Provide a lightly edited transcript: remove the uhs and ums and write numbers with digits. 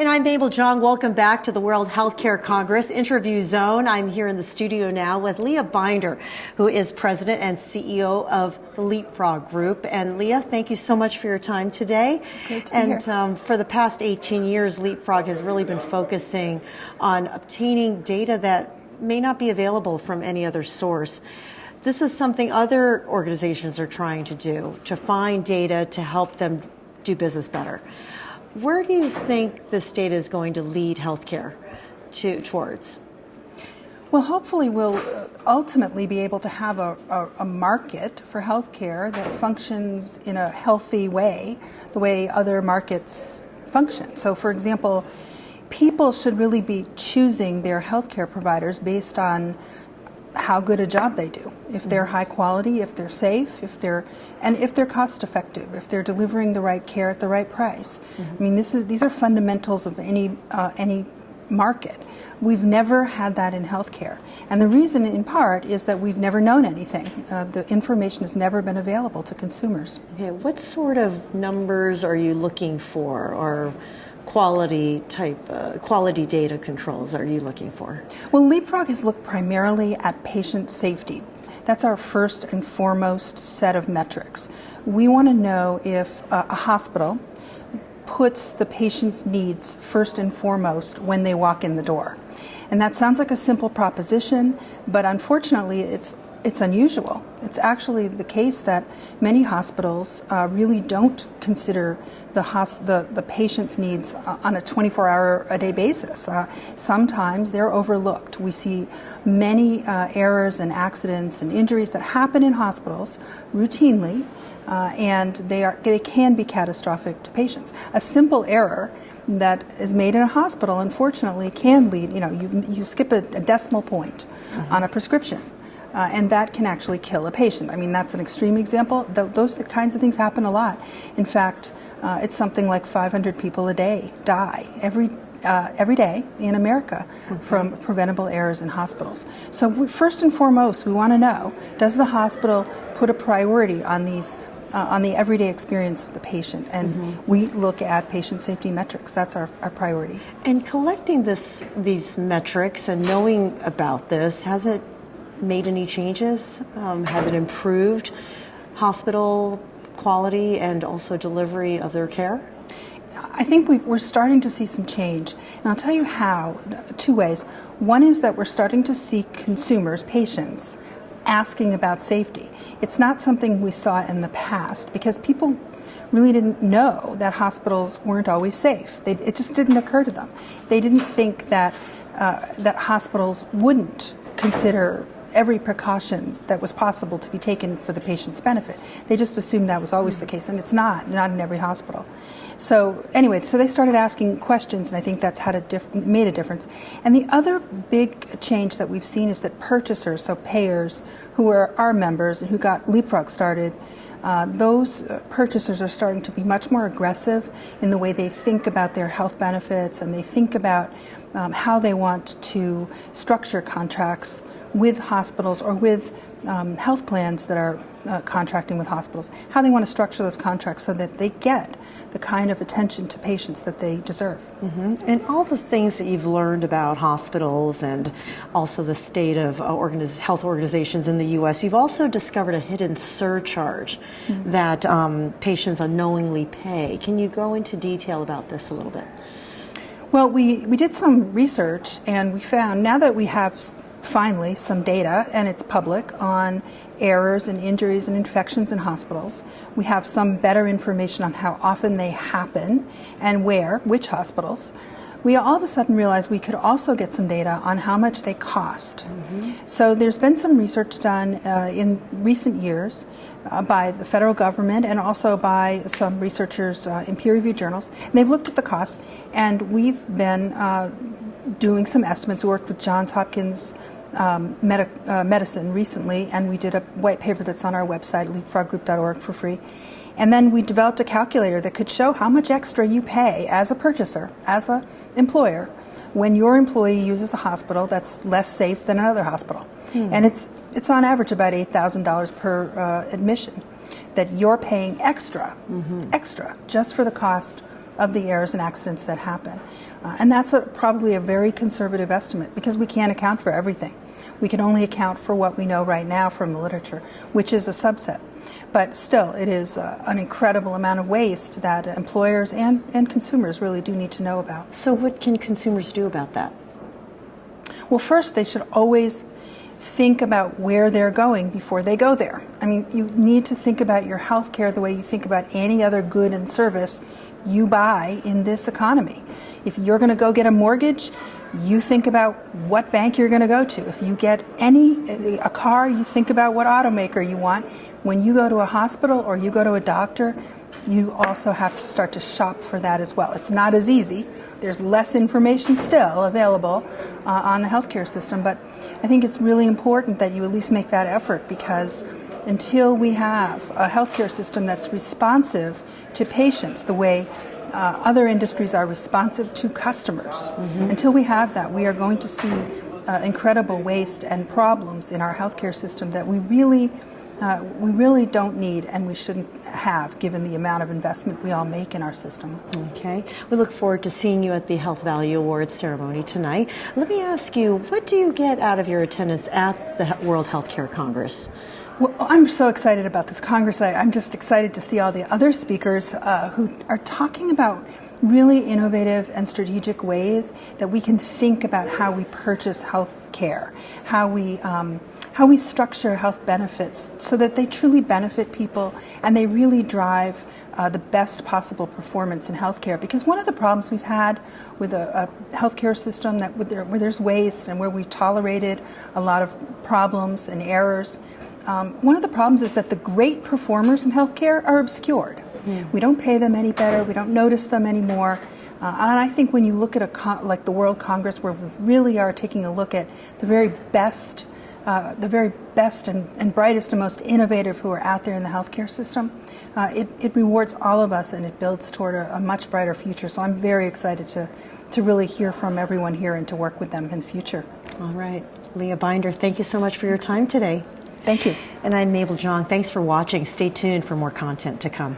And I'm Mabel. Jong. Welcome back to the World Healthcare Congress Interview Zone. I'm here in the studio now with Leah Binder, who is president and CEO of the Leapfrog Group. And Leah, thank you so much for your time today. Great to be here. For the past 18 years, Leapfrog has really been focusing on obtaining data that may not be available from any other source. This is something other organizations are trying to do, to find data to help them do business better. Where do you think this data is going to lead healthcare towards? Well, hopefully we'll ultimately be able to have a market for healthcare that functions in a healthy way, the way other markets function. So, for example, people should really be choosing their healthcare providers based on how good a job they do. If they're high quality, if they're safe, if they're cost effective, if they're delivering the right care at the right price. I mean, these are fundamentals of any market. We've never had that in healthcare. And the reason, in part, is that we've never known anything. The information has never been available to consumers. Okay, what sort of numbers are you looking for, or quality data controls are you looking for? Well, Leapfrog has looked primarily at patient safety. That's our first and foremost set of metrics. We want to know if a hospital puts the patient's needs first and foremost when they walk in the door. And that sounds like a simple proposition, but unfortunately it's unusual. It's actually the case that many hospitals really don't consider the patient's needs on a 24-hour-a-day basis. Sometimes they're overlooked. We see many errors and accidents and injuries that happen in hospitals routinely, and they can be catastrophic to patients. A simple error that is made in a hospital, unfortunately, can lead, you skip a decimal point on a prescription. And that can actually kill a patient. I mean, that's an extreme example. Those kinds of things happen a lot. In fact, it's something like 500 people a day die every day in America from preventable errors in hospitals. So first and foremost, we want to know, does the hospital put a priority on the everyday experience of the patient? And we look at patient safety metrics. That's our priority. And collecting these metrics and knowing about this, has it made any changes? Has it improved hospital quality and also delivery of their care? I think we're starting to see some change. And I'll tell you how, two ways. One is that we're starting to see consumers, patients, asking about safety. It's not something we saw in the past because people really didn't know that hospitals weren't always safe. It just didn't occur to them. They didn't think that hospitals wouldn't consider every precaution that was possible to be taken for the patient's benefit. They just assumed that was always the case, and it's not in every hospital. So anyway, so they started asking questions, and I think that's made a difference. And the other big change that we've seen is that purchasers, so payers who are our members and who got Leapfrog started, those purchasers are starting to be much more aggressive in the way they think about their health benefits, and they think about how they want to structure contracts with hospitals or with health plans that are contracting with hospitals, how they want to structure those contracts so that they get the kind of attention to patients that they deserve. And all the things that you've learned about hospitals and also the state of health organizations in the U.S., you've also discovered a hidden surcharge that patients unknowingly pay. Can you go into detail about this a little bit? Well, we did some research, and we found, now that we have finally some data, and it's public, on errors and injuries and infections in hospitals. We have some better information on how often they happen and which hospitals. We all of a sudden realized we could also get some data on how much they cost. So there's been some research done in recent years by the federal government and also by some researchers in peer-reviewed journals. And they've looked at the cost, and we've been doing some estimates. We worked with Johns Hopkins Medicine recently, and we did a white paper that's on our website, leapfroggroup.org, for free. And then we developed a calculator that could show how much extra you pay as a purchaser, as an employer, when your employee uses a hospital that's less safe than another hospital. And it's on average about $8,000 per admission that you're paying extra just for the cost of the errors and accidents that happen. And that's probably a very conservative estimate because we can't account for everything. We can only account for what we know right now from the literature, which is a subset. But still, it is an incredible amount of waste that employers and consumers really do need to know about. So what can consumers do about that? Well, first, they should always think about where they're going before they go there. I mean, you need to think about your health care the way you think about any other good and service you buy in this economy. If you're going to go get a mortgage, you think about what bank you're going to go to. If you get a car, you think about what automaker you want. When you go to a hospital or you go to a doctor, you also have to start to shop for that as well. It's not as easy. There's less information still available on the healthcare system, but I think it's really important that you at least make that effort, because until we have a healthcare system that's responsive to patients the way other industries are responsive to customers, until we have that, we are going to see incredible waste and problems in our healthcare system that we really don't need and we shouldn't have, given the amount of investment we all make in our system. Okay. We look forward to seeing you at the Health Value Awards ceremony tonight. Let me ask you, what do you get out of your attendance at the World Healthcare Congress? Well, I'm so excited about this Congress. I'm just excited to see all the other speakers who are talking about really innovative and strategic ways that we can think about how we purchase health care, how we structure health benefits so that they truly benefit people and they really drive the best possible performance in healthcare. Because one of the problems we've had with a healthcare system where there's waste and where we've tolerated a lot of problems and errors, one of the problems is that the great performers in healthcare are obscured. We don't pay them any better. We don't notice them anymore. And I think when you look at like the World Congress, where we really are taking a look at the very best and brightest and most innovative who are out there in the healthcare system, it rewards all of us and it builds toward a much brighter future. So I'm very excited to really hear from everyone here and to work with them in the future. All right. Leah Binder, thank you so much for your time today. Thank you. And I'm Mabel Jong. Thanks for watching. Stay tuned for more content to come.